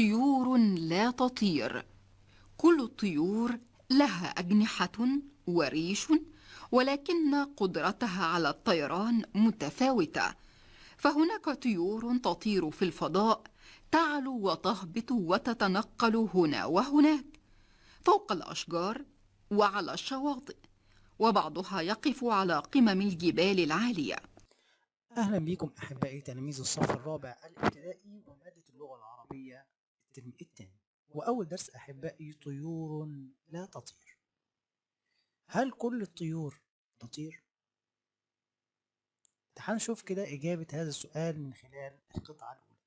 طيور لا تطير. كل الطيور لها أجنحة وريش، ولكن قدرتها على الطيران متفاوتة. فهناك طيور تطير في الفضاء، تعلو وتهبط وتتنقل هنا وهناك، فوق الأشجار وعلى الشواطئ، وبعضها يقف على قمم الجبال العالية. أهلا بكم أحبائي تلاميذ الصف الرابع الابتدائي ومادة اللغة العربية الترم الثاني، وأول درس أحبائي طيور لا تطير. هل كل الطيور تطير؟ تعال نشوف كده إجابة هذا السؤال من خلال القطعة الأولى.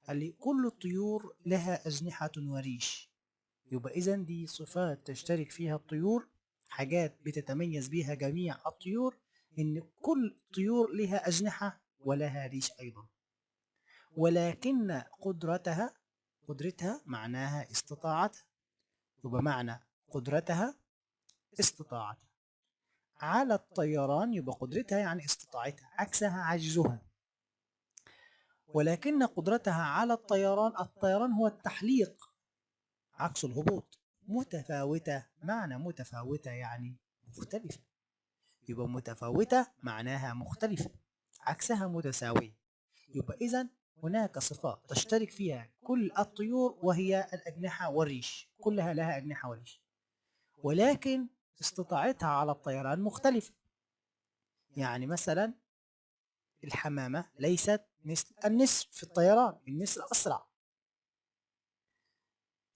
قال لي كل الطيور لها أجنحة وريش، يبقى إذا دي صفات تشترك فيها الطيور، حاجات بتتميز بيها جميع الطيور، إن كل الطيور لها أجنحة ولها ريش أيضا. ولكن قدرتها معناها استطاعتها، يبقى معنى قدرتها استطاعتها. على الطيران يبقى قدرتها يعني استطاعتها، عكسها عجزها. ولكن قدرتها على الطيران هو التحليق، عكس الهبوط. متفاوتة، معنى متفاوتة يعني مختلفة، يبقى متفاوتة معناها مختلفة، عكسها متساوية. يبقى إذن هناك صفات تشترك فيها كل الطيور، وهي الأجنحة والريش، كلها لها أجنحة وريش، ولكن استطاعتها على الطيران مختلفة. يعني مثلا الحمامة ليست مثل النسر في الطيران، النسر أسرع.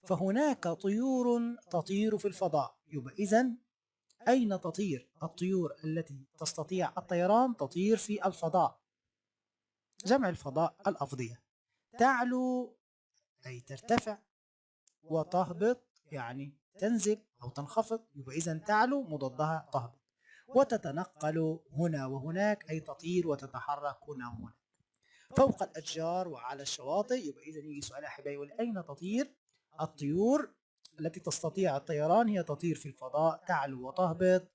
فهناك طيور تطير في الفضاء، يبقى إذن أين تطير الطيور التي تستطيع الطيران؟ تطير في الفضاء، جمع الفضاء الأفضية. تعلو أي ترتفع، وتهبط يعني تنزل أو تنخفض، يبقى إذن تعلو مضادها تهبط. وتتنقل هنا وهناك أي تطير وتتحرك هنا وهناك، فوق الأشجار وعلى الشواطئ. يبقى إذن يجي سؤال أحبائي يقول أين تطير الطيور التي تستطيع الطيران؟ هي تطير في الفضاء، تعلو وتهبط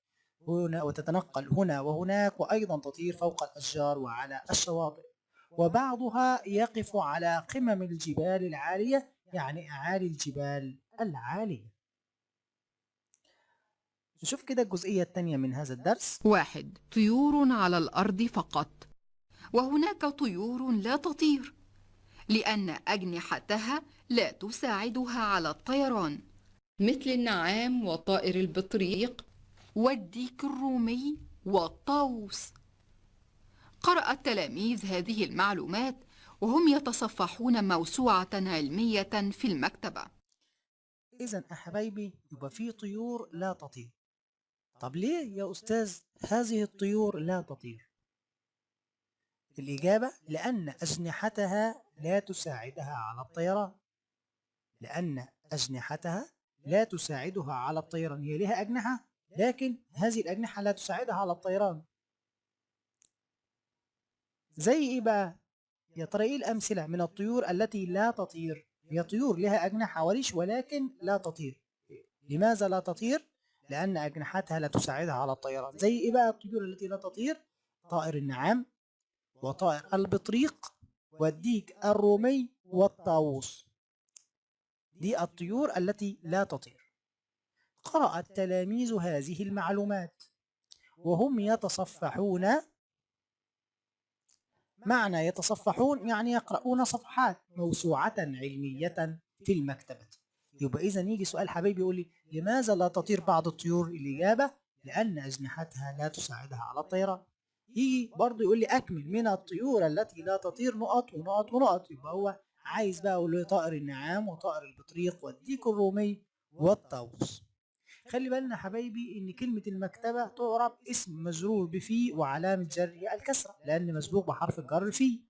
هنا وتتنقل هنا وهناك، وأيضا تطير فوق الأشجار وعلى الشواطئ. وبعضها يقف على قمم الجبال العالية، يعني أعالي الجبال العالية. نشوف كده الجزئية الثانية من هذا الدرس. 1. طيور على الأرض فقط. وهناك طيور لا تطير، لأن أجنحتها لا تساعدها على الطيران، مثل النعام وطائر البطريق والديك الرومي والطاووس. قرأ التلاميذ هذه المعلومات وهم يتصفحون موسوعة علمية في المكتبة. إذن أحبايبي يبقى في طيور لا تطير. طب ليه يا أستاذ هذه الطيور لا تطير؟ الإجابة لأن أجنحتها لا تساعدها على الطيران. لأن أجنحتها لا تساعدها على الطيران، هي لها أجنحة لكن هذه الأجنحة لا تساعدها على الطيران. زي إيه بقى؟ يا ترى إيه الأمثلة من الطيور التي لا تطير؟ هي طيور لها أجنحة وريش ولكن لا تطير. لماذا لا تطير؟ لأن أجنحتها لا تساعدها على الطيران. زي إيه بقى الطيور التي لا تطير؟ طائر النعام، وطائر البطريق، والديك الرومي، والطاووس. دي الطيور التي لا تطير. قرأ التلاميذ هذه المعلومات وهم يتصفحون. معنى يتصفحون يعني يقرؤون صفحات موسوعة علمية في المكتبة. يبقى إذا يجي سؤال حبيبي يقول لي لماذا لا تطير بعض الطيور؟ الإجابة لأن أجنحتها لا تساعدها على الطيران. يجي برضه يقول لي أكمل من الطيور التي لا تطير نقط ونقط ونقط. يبقى هو عايز بقى يقول له طائر النعام وطائر البطريق والديك الرومي والطاووس. خلي بالنا حبايبي ان كلمة المكتبة تعرب اسم مجرور بفي وعلامة جره الكسرة، لان مسبوق بحرف الجر في.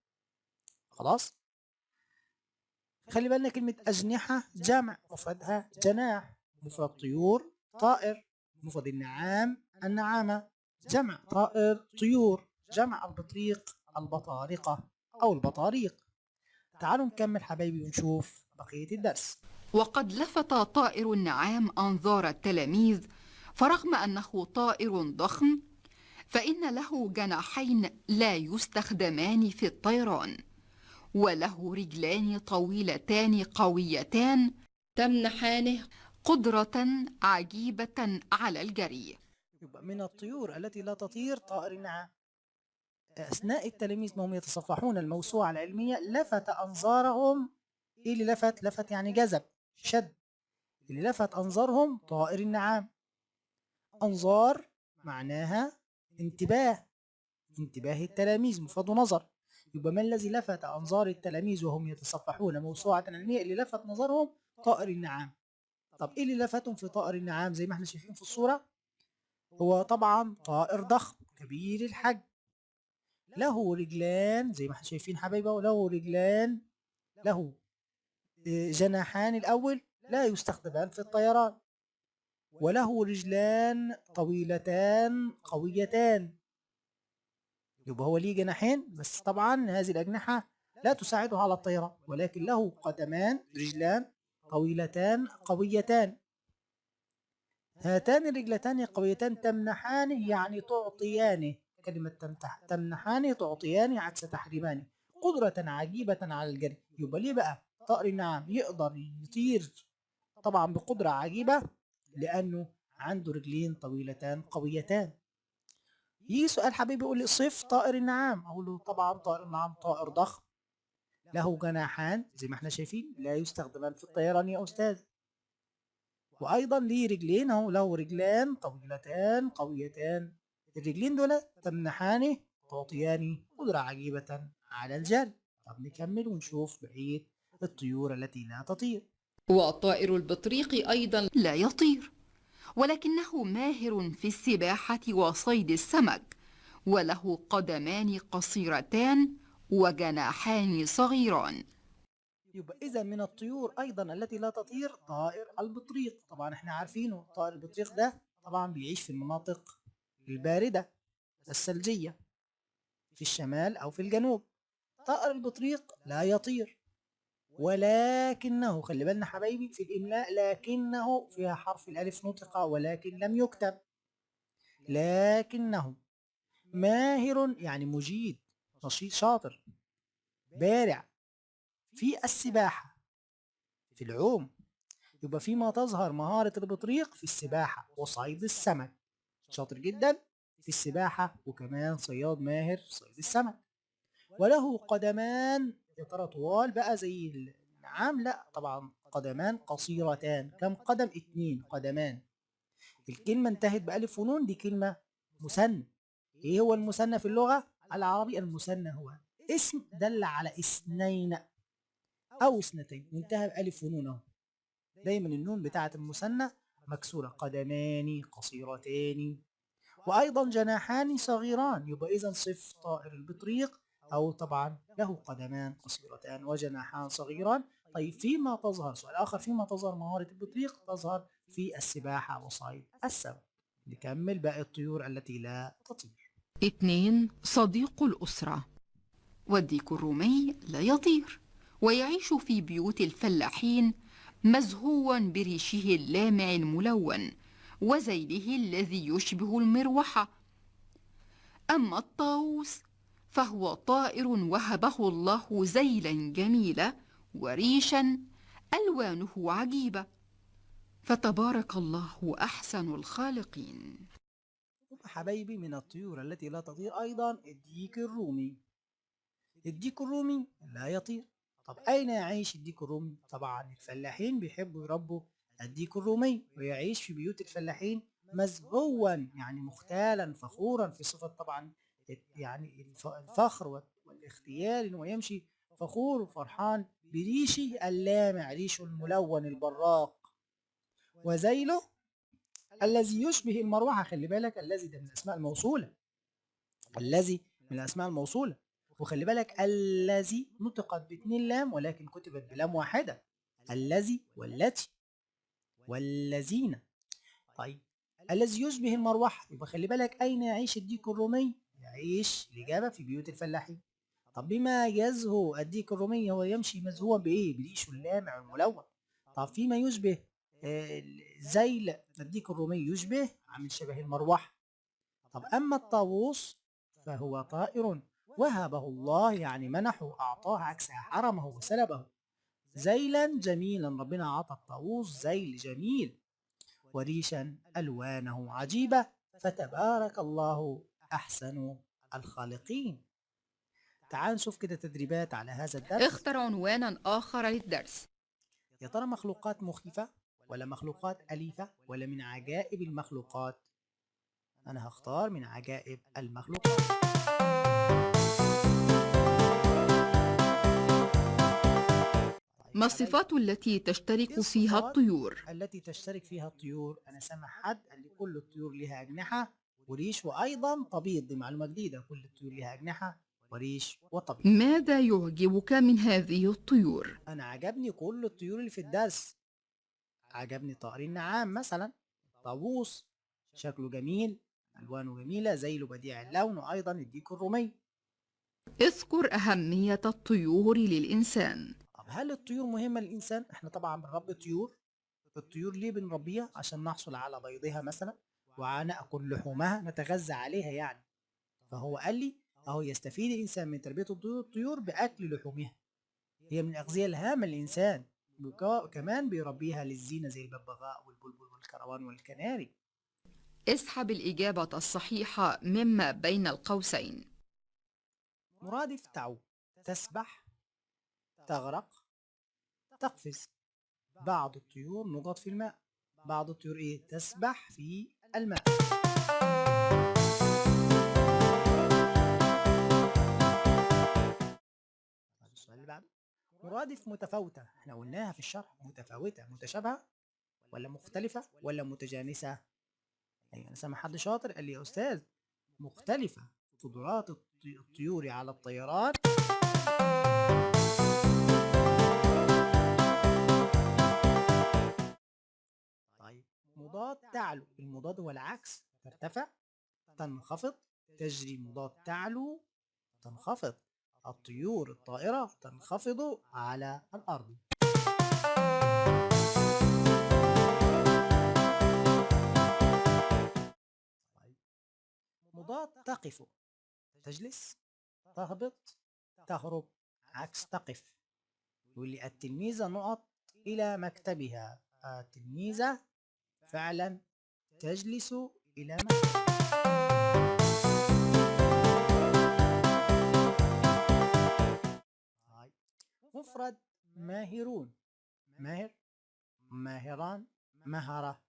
خلاص. خلي بالنا كلمة أجنحة جمع، مفردها جناح. مفرد طيور طائر، مفرد النعام النعامة، جمع طائر طيور، جمع البطريق البطارقة أو البطاريق. تعالوا نكمل حبايبي ونشوف بقية الدرس. وقد لفت طائر النعام أنظار التلاميذ، فرغم أنه طائر ضخم فإن له جناحين لا يستخدمان في الطيران، وله رجلان طويلتان قويتان تمنحانه قدرة عجيبة على الجري. يبقى من الطيور التي لا تطير طائر النعام. أثناء التلاميذ وهم يتصفحون الموسوعة العلمية لفت أنظارهم. إيه اللي لفت؟ لفت يعني جذب، شد. اللي لفت أنظارهم طائر النعام. أنظار معناها انتباه، انتباه التلاميذ، مفاد نظر. يبقى ما الذي لفت أنظار التلاميذ وهم يتصفحون موسوعة علمية؟ اللي لفت نظرهم طائر النعام. طب إيه اللي لفتهم في طائر النعام زي ما احنا شايفين في الصورة؟ هو طبعا طائر ضخم كبير الحجم، له رجلان زي ما احنا شايفين حبايبي، له رجلان، له جناحان الأول لا يستخدمان في الطيران، وله رجلان طويلتان قويتان. يبقى هو ليه جناحين، بس طبعا هذه الأجنحة لا تساعده على الطيران، ولكن له قدمان، رجلان طويلتان قويتان. هاتان الرجلتان القويتان تمنحانه، يعني تعطيانه، كلمة تمنحانه تعطيانه عكس تحريمانه، قدرة عجيبة على الجري. يبقى ليه بقى طائر النعام يقدر يطير؟ طبعا بقدرة عجيبة، لأنه عنده رجلين طويلتان قويتان. يجي سؤال حبيبي يقول لي صف طائر النعام، أقول له طبعا طائر النعام طائر ضخم، له جناحان زي ما احنا شايفين لا يستخدمان في الطيران يا أستاذ، وأيضا ليه رجلين، أهو له رجلان طويلتان قويتان. الرجلين دول تمنحانه تعطياني قدرة عجيبة على الجري. طب نكمل ونشوف بقية الطيور التي لا تطير. وطائر البطريق أيضا لا يطير، ولكنه ماهر في السباحة وصيد السمك، وله قدمان قصيرتان وجناحان صغيران. يبقى إذا من الطيور أيضا التي لا تطير طائر البطريق. طبعا احنا عارفينه طائر البطريق ده طبعا بيعيش في المناطق الباردة الثلجية في الشمال أو في الجنوب. طائر البطريق لا يطير، ولكنه، خلي بالنا حبايبي في الإملاء، لكنه فيها حرف الألف نطق ولكن لم يكتب. لكنه ماهر يعني مجيد، نشيط شاطر، بارع في السباحة، في العوم. يبقى فيما تظهر مهارة البطريق في السباحة وصيد السمك، شاطر جدا في السباحة وكمان صياد ماهر في صيد السمك. وله قدمان، يا ترى طوال بقى زي النعام؟ لا طبعا، قدمان قصيرتان. كم قدم؟ 2 قدمان. الكلمة انتهت بألف ونون، دي كلمة مثنى. ايه هو المثنى في اللغة العربية؟ المثنى هو اسم دل على اثنين أو اثنتين وانتهى بألف ونون اهو. دايما النون بتاعة المثنى مكسورة، قدمان قصيرتان. وأيضا جناحان صغيران. يبقى إذا صف طائر البطريق، أو طبعا له قدمان قصيرتان وجناحان صغيران. طيب فيما تظهر، سؤال آخر، فيما تظهر مهارة البطريق؟ تظهر في السباحة وصيد السمك. نكمل باقي الطيور التي لا تطير. 2. صديق الأسرة. والديك الرومي لا يطير، ويعيش في بيوت الفلاحين مزهوا بريشه اللامع الملون وذيله الذي يشبه المروحة. أما الطاووس فهو طائر وهبه الله ذيلا جميلة وريشا ألوانه عجيبة، فتبارك الله أحسن الخالقين. حبايبي من الطيور التي لا تطير أيضا الديك الرومي. الديك الرومي لا يطير. طب أين يعيش الديك الرومي؟ طبعا الفلاحين بيحبوا يربوا الديك الرومي، ويعيش في بيوت الفلاحين مزهوا يعني مختالا فخورا، في صفة طبعا يعني الفخر والاختيال، ويمشي فخور وفرحان بريشه اللامع، ريشه الملون البراق، وذيله الذي يشبه المروحة. خلي بالك الذي ده من الأسماء الموصولة، الذي من الأسماء الموصولة. وخلي بالك الذي نطقت باتنين لام ولكن كتبت بلام واحدة، الذي والتي والذين. طيب الذي يشبه المروحة، يبقى خلي بالك أين يعيش الديك الرومي؟ يعيش الإجابة في بيوت الفلاحين. طب بما يزهو الديك الرومي، هو يمشي مزهوا بإيه؟ بريشه اللامع الملون. طب فيما يشبه ذيل الديك الرومي، يشبه عامل شبه المروحة. طب أما الطاووس فهو طائر وهبه الله يعني منحه، أعطاه عكسها حرمه وسلبه. ذيلا جميلا، ربنا عطى الطاووس ذيل جميل. وريشا ألوانه عجيبة، فتبارك الله أحسن الخالقين. تعال نشوف كده تدريبات على هذا الدرس. اختر عنوانا آخر للدرس. يا ترى مخلوقات مخيفة ولا مخلوقات أليفة ولا من عجائب المخلوقات؟ أنا هختار من عجائب المخلوقات. ما الصفات التي تشترك فيها الطيور؟ التي تشترك فيها الطيور، أنا سامع حد قال لي كل الطيور لها أجنحة وريش وأيضا تبيض. دي معلومة جديدة، كل الطيور لها أجنحة وريش وتبيض. ماذا يعجبك من هذه الطيور؟ أنا عجبني كل الطيور اللي في الدرس. عجبني طائر النعام مثلا، طاووس شكله جميل، ألوانه جميلة، ذيله بديع اللون، وأيضا الديك الرومي. اذكر أهمية الطيور للإنسان. طب هل الطيور مهمة للإنسان؟ احنا طبعا بنربي طيور. الطيور ليه بنربيها؟ عشان نحصل على بيضها مثلا، ونأكل لحومها، نتغذى عليها يعني. فهو قال لي أهو يستفيد الإنسان من تربية الطيور بأكل لحومها، هي من الأغذية الهامة للإنسان. كمان بيربيها للزينة زي الببغاء والبلبل والكروان والكناري. اسحب الإجابة الصحيحة مما بين القوسين. مرادف تعوم، تسبح، تغرق، تقفز. بعض الطيور نقط في الماء. بعض الطيور ايه؟ تسبح في الماء. السؤال اللي بعده، مرادف متفاوتة، احنا قلناها في الشرح، متفاوتة متشابهة ولا مختلفة ولا متجانسة؟ يعني انا سامع حد شاطر قال لي يا استاذ مختلفة، قدرات الطيور على الطيران. طيب مضاد تعلو، المضاد هو العكس، ترتفع تنخفض، تجري مضاد تعلو تنخفض. الطيور الطائرة تنخفض على الأرض. طيب. مضاد تقف، تجلس، تهبط، تهرب، عكس تقف. يقول لي التلميذة نقط إلى مكتبها. التلميذة فعلا تجلس إلى مكتبها. مفرد ماهرون، ماهر، ماهران، مهرة.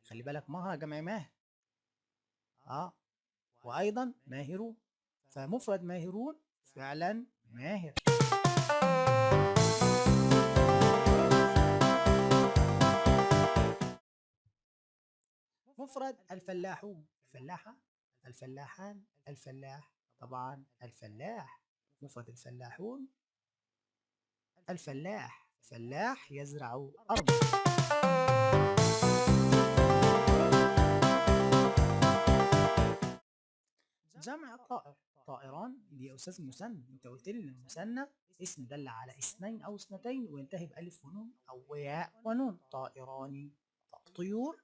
خلي بالك مهرة جمع ماهر، وأيضا ماهرون، فمفرد ماهرون فعلا ماهر. مفرد الفلاحون، الفلاحة، الفلاحان، الفلاح، طبعا الفلاح. مفرد الفلاحون الفلاح، فلاح يزرع أرض. جمع طائر، طائران دي يا أستاذ مثنى، أنت قلت لي إن المثنى اسم دل على اثنين أو اثنتين وينتهي بألف ونون أو ياء ونون. طائران. طب طيور،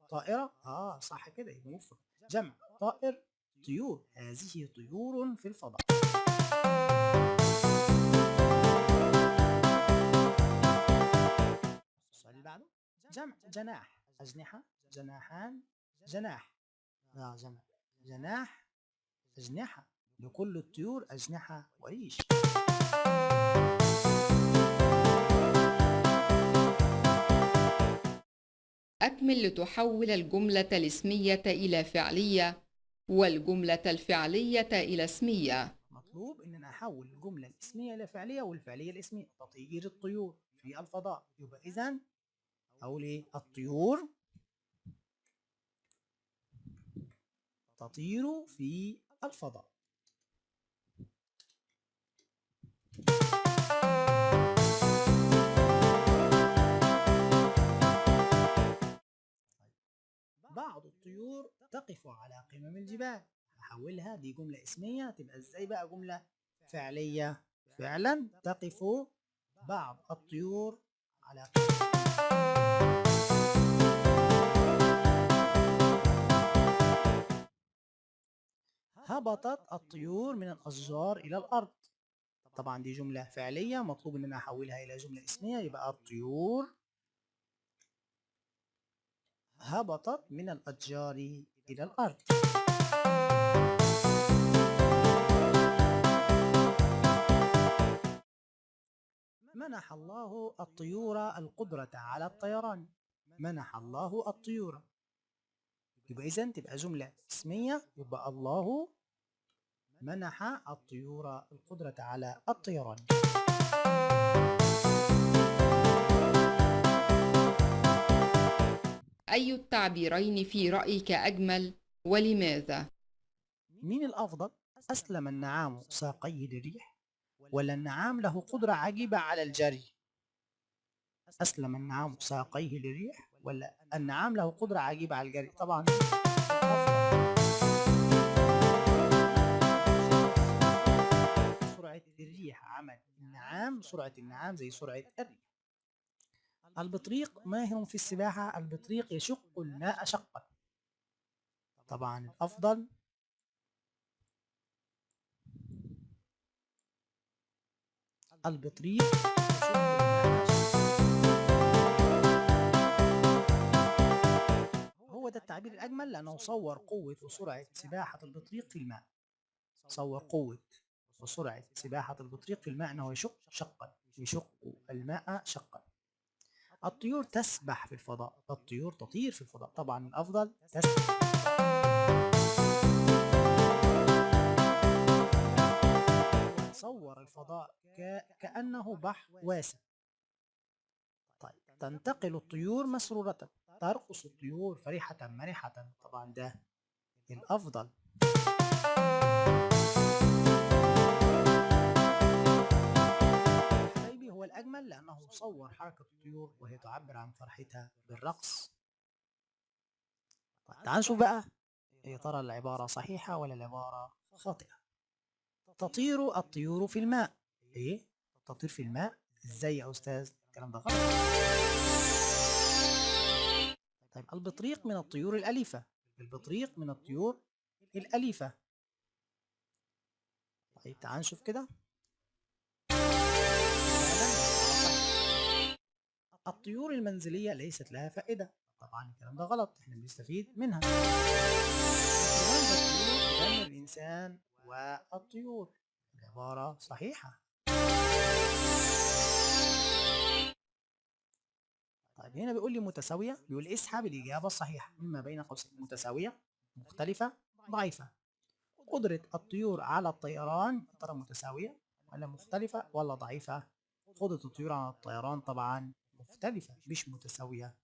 طائرة، صح كده، يبقى مفرد. جمع طائر طيور، هذه طيور في الفضاء. السؤال اللي بعده، جمع جناح، أجنحة، جناحان، جناح. جمع جناح، أجنحة. لكل الطيور أجنحة وريش. أكمل لتحول الجملة الاسمية إلى فعلية والجملة الفعلية إلى اسمية. مطلوب إن أنا أحول الجملة الاسمية إلى فعلية والفعلية الاسمية. تطير الطيور في الفضاء، يبقى إذن أقول إيه؟ الطيور تطير في الفضاء. بعض الطيور تقف على قمم الجبال. أحولها دي جملة اسمية، تبقى إزاي بقى جملة فعلية؟ فعلا تقف بعض الطيور على قمم. هبطت الطيور من الأشجار إلى الأرض. طبعا دي جملة فعلية مطلوب إن أنا أحولها إلى جملة اسمية، يبقى الطيور هبطت من الأشجار إلى الأرض. منح الله الطيور القدرة على الطيران. منح الله الطيور، يبقى إذن تبقى جملة اسمية، يبقى الله منح الطيور القدرة على الطيران. أي التعبيرين في رأيك أجمل ولماذا؟ مين الأفضل؟ أسلم النعام ساقيه للريح، ولا النعام له قدرة عجيبة على الجري؟ أسلم النعام ساقيه للريح، ولا النعام له قدرة عجيبة على الجري؟ طبعا سرعة الريح عمل النعام، سرعة النعام زي سرعة الريح. البطريق ماهر في السباحة. البطريق يشق الماء شقا. طبعا الأفضل البطريق يشق الماء شقا. هو ده التعبير الأجمل لأنه صور قوة وسرعة سباحة البطريق في الماء. صور قوة وسرعة سباحة البطريق في الماء أنه يشق شقا، يشق الماء شقا. الطيور تسبح في الفضاء. الطيور تطير في الفضاء. طبعا الأفضل تسبح. صور الفضاء كأنه بحر واسع. طيب، تنتقل الطيور مسرورة. ترقص الطيور فرحة مرحة. طبعا ده الأفضل. حبايبي هو الأجمل لأنه صور حركة الطيور وهي تعبر عن فرحتها بالرقص. طيب تعال نشوف بقى يا ترى العبارة صحيحة ولا العبارة خاطئة. تطير الطيور في الماء. ايه تطير في الماء ازاي يا استاذ؟ الكلام ده غلط. طيب البطريق من الطيور الأليفة. البطريق من الطيور الأليفة. طيب تعال نشوف كده. الطيور المنزلية ليست لها فائدة. طبعا الكلام ده غلط، احنا بنستفيد منها. تدمر الإنسان والطيور. العبارة صحيحة. طيب هنا بيقول لي متساوية، بيقول اسحب الإجابة الصحيحة مما بين قوسين. متساوية، مختلفة، ضعيفة. قدرة الطيور على الطيران ترى متساوية ولا مختلفة ولا ضعيفة؟ قدرة الطيور على الطيران طبعا مختلفة مش متساوية.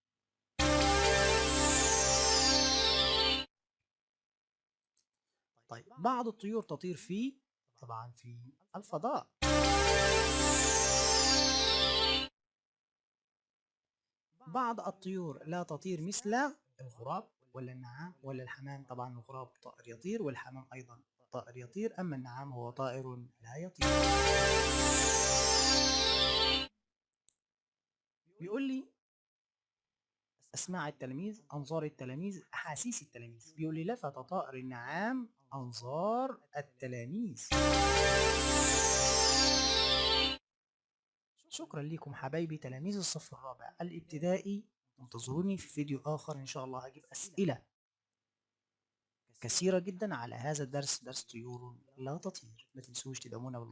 طيب بعض الطيور تطير في، طبعا في الفضاء. بعض الطيور لا تطير مثل الغراب ولا النعام ولا الحمام. طبعا الغراب طائر يطير والحمام أيضا طائر يطير، أما النعام هو طائر لا يطير. بيقول لي أسماع التلاميذ، أنظار التلاميذ، أحاسيس التلاميذ. بيقول لي لفت طائر النعام أنظار التلاميذ. شكرا لكم حبايبي تلاميذ الصف الرابع الابتدائي. انتظروني في فيديو آخر إن شاء الله. هجيب أسئلة كثيرة جدا على هذا الدرس، درس طيور لا تطير. ما تنسوش تدعمونا باللايك.